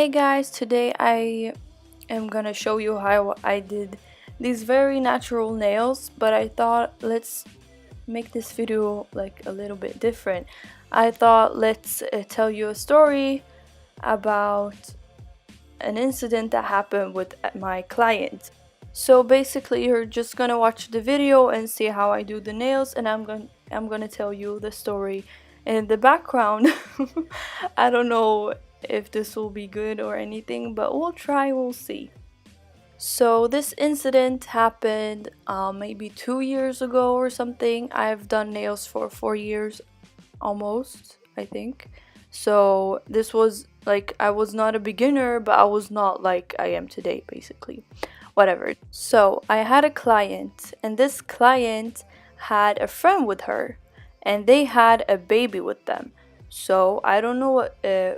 Hey guys, today I am gonna show you how I did these very natural nails, but I thought let's make this video like a little bit different. I thought let's tell you a story about an incident that happened with my client. So basically you're just gonna watch the video and see how I do the nails, and I'm gonna tell you the story in the background. I don't know if this will be good or anything, but we'll try, we'll see. So this incident happened maybe 2 years ago or something. I've done nails for 4 years almost, I think. So this was like, I was not a beginner, but I was not like I am today, basically. Whatever. So I had a client, and this client had a friend with her, and they had a baby with them. So I don't know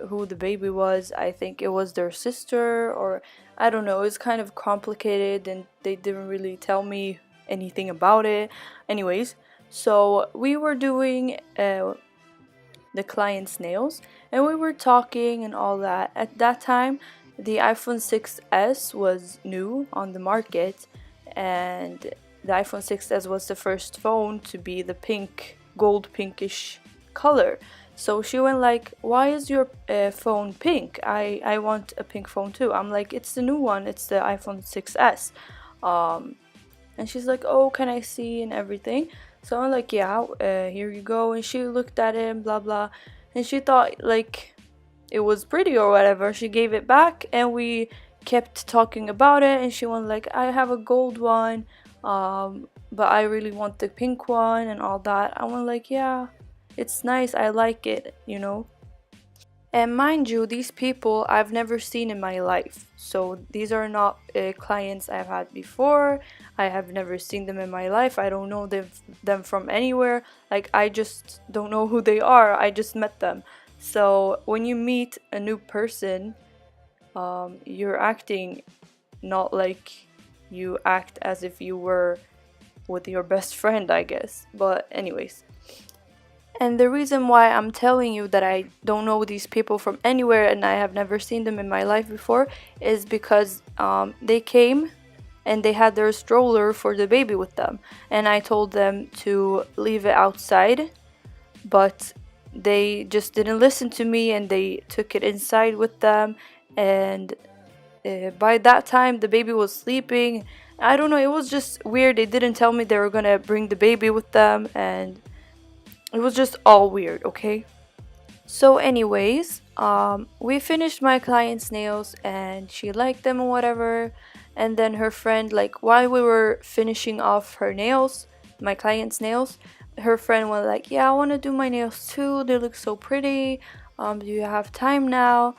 who the baby was. I think it was their sister, or I don't know. It's kind of complicated, and they didn't really tell me anything about it. Anyways, so we were doing the client's nails, and we were talking and all that. At that time, the iPhone 6s was new on the market, and the iPhone 6s was the first phone to be the gold pinkish color. So she went like, why is your phone pink? I want a pink phone too. I'm like, it's the new one, it's the iPhone 6s. And she's like, oh, can I see and everything? So I'm like, yeah, here you go. And she looked at it and blah blah, and she thought like it was pretty or whatever. She gave it back, and we kept talking about it, and she went like, I have a gold one, but I really want the pink one and all that. I went like, yeah, it's nice, I like it, you know. And mind you, these people I've never seen in my life. So these are not clients I've had before. I have never seen them in my life. I don't know them from anywhere. Like, I just don't know who they are. I just met them. So when you meet a new person, you're acting not like you act as if you were with your best friend, I guess. But anyways. And the reason why I'm telling you that I don't know these people from anywhere and I have never seen them in my life before is because they came and they had their stroller for the baby with them. And I told them to leave it outside, but they just didn't listen to me and they took it inside with them. And by that time, the baby was sleeping. I don't know, it was just weird. They didn't tell me they were gonna bring the baby with them, and it was just all weird, okay? So anyways, we finished my client's nails and she liked them or whatever. And then her friend, like, while we were finishing off her nails, my client's nails, her friend was like, yeah, I want to do my nails too, they look so pretty. Do you have time now?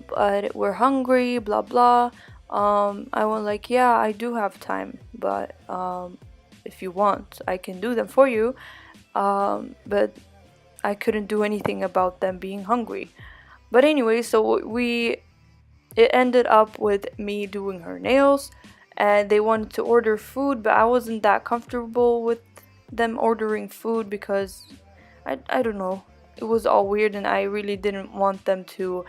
But we're hungry, blah blah. I went like, yeah, I do have time, but if you want, I can do them for you. But I couldn't do anything about them being hungry. But anyway, so it ended up with me doing her nails, and they wanted to order food, but I wasn't that comfortable with them ordering food because I don't know, it was all weird, and I really didn't want them to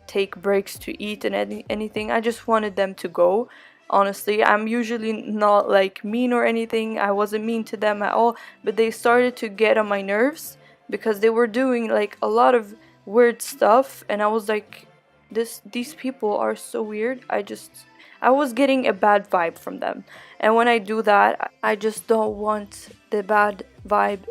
take breaks to eat and anything. I just wanted them to go. Honestly, I'm usually not like mean or anything. I wasn't mean to them at all, but they started to get on my nerves because they were doing like a lot of weird stuff, and I was like, these people are so weird. I was getting a bad vibe from them. And when I do that, I just don't want the bad vibe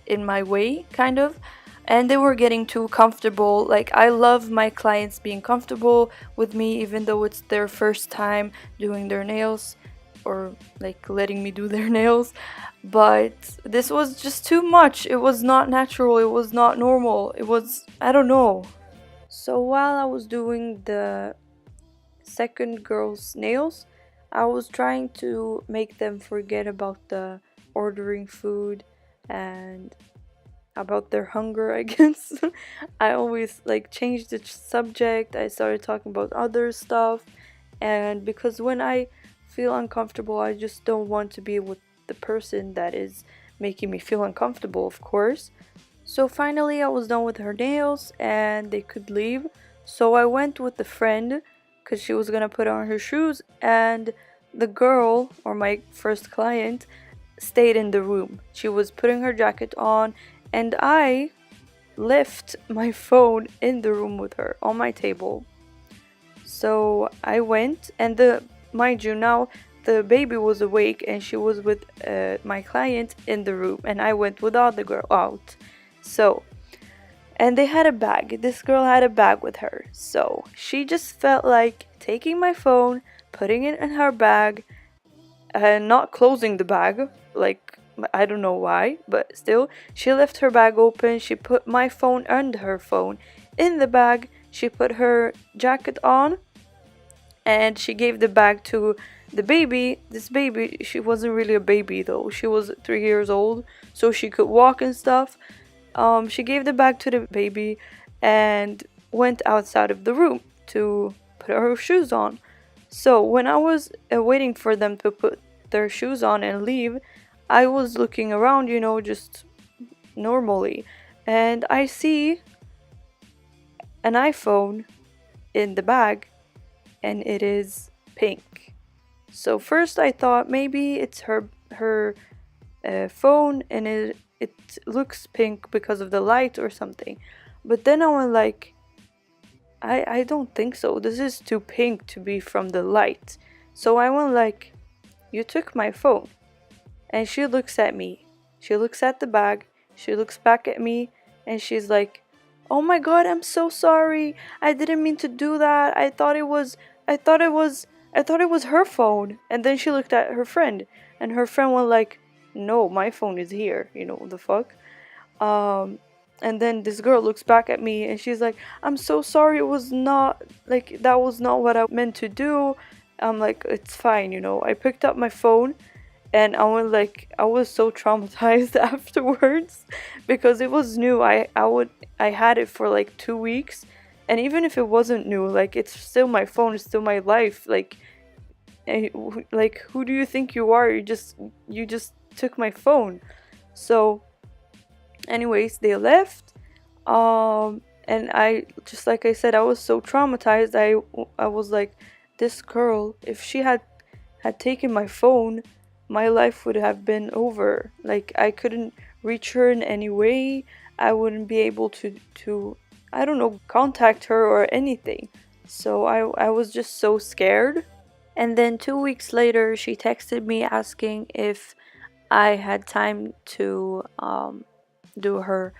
in my way, kind of. And they were getting too comfortable. Like, I love my clients being comfortable with me, even though it's their first time doing their nails, or like letting me do their nails. But this was just too much. It was not natural, it was not normal, it was, I don't know. So while I was doing the second girl's nails, I was trying to make them forget about the ordering food and about their hunger, I guess. I always like changed the subject. I started talking about other stuff, and because when I feel uncomfortable, I just don't want to be with the person that is making me feel uncomfortable, of course. So finally I was done with her nails and they could leave. So I went with the friend because she was gonna put on her shoes, and the girl, or my first client, stayed in the room. She was putting her jacket on, and I left my phone in the room with her on my table. So I went, and mind you, now the baby was awake and she was with my client in the room, and I went without the girl out. So, and they had a bag. This girl had a bag with her. So she just felt like taking my phone, putting it in her bag, and not closing the bag. Like, I don't know why, but still, she left her bag open. She put my phone and her phone in the bag. She put her jacket on, and she gave the bag to the baby. This baby, she wasn't really a baby though. She was 3 years old, so she could walk and stuff. She gave the bag to the baby and went outside of the room to put her shoes on. So when I was waiting for them to put their shoes on and leave, I was looking around, just normally, and I see an iPhone in the bag, and it is pink. So first I thought maybe it's her phone, and it looks pink because of the light or something. But then I went like, I don't think so. This is too pink to be from the light. So I went like, you took my phone. And she looks at me. She looks at the bag. She looks back at me, and she's like, "Oh my god, I'm so sorry. I didn't mean to do that. I thought it was her phone." And then she looked at her friend, and her friend went like, "No, my phone is here." The fuck? And then this girl looks back at me, and she's like, "I'm so sorry. It was not like that was not what I meant to do." I'm like, "It's fine." I picked up my phone, and I was so traumatized afterwards because it was new. I had it for like 2 weeks, and even if it wasn't new, like, it's still my phone, it's still my life. Like, who do you think you are? You just took my phone. So anyways, they left. And I, just like I said, I was so traumatized. I was like, this girl, if she had taken my phone, my life would have been over. Like, I couldn't reach her in any way. I wouldn't be able to I don't know, contact her or anything. So I was just so scared. And then 2 weeks later, she texted me asking if I had time to do her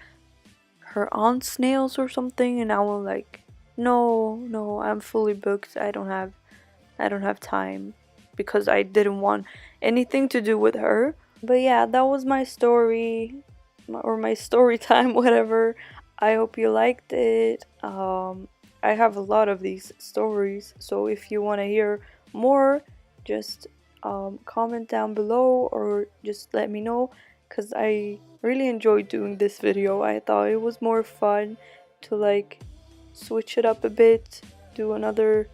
aunt's nails or something, and I was like, no, I'm fully booked. I don't have time, because I didn't want anything to do with her. But yeah, that was my story, or my story time, whatever. I hope you liked it. I have a lot of these stories, so if you want to hear more, just comment down below, or just let me know, because I really enjoyed doing this video. I thought it was more fun to like switch it up a bit, do another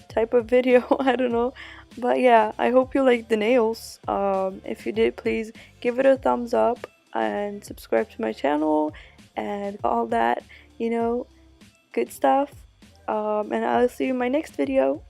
type of video. I don't know, but yeah, I hope you liked the nails. If you did, please give it a thumbs up and subscribe to my channel and all that, good stuff. And I'll see you in my next video.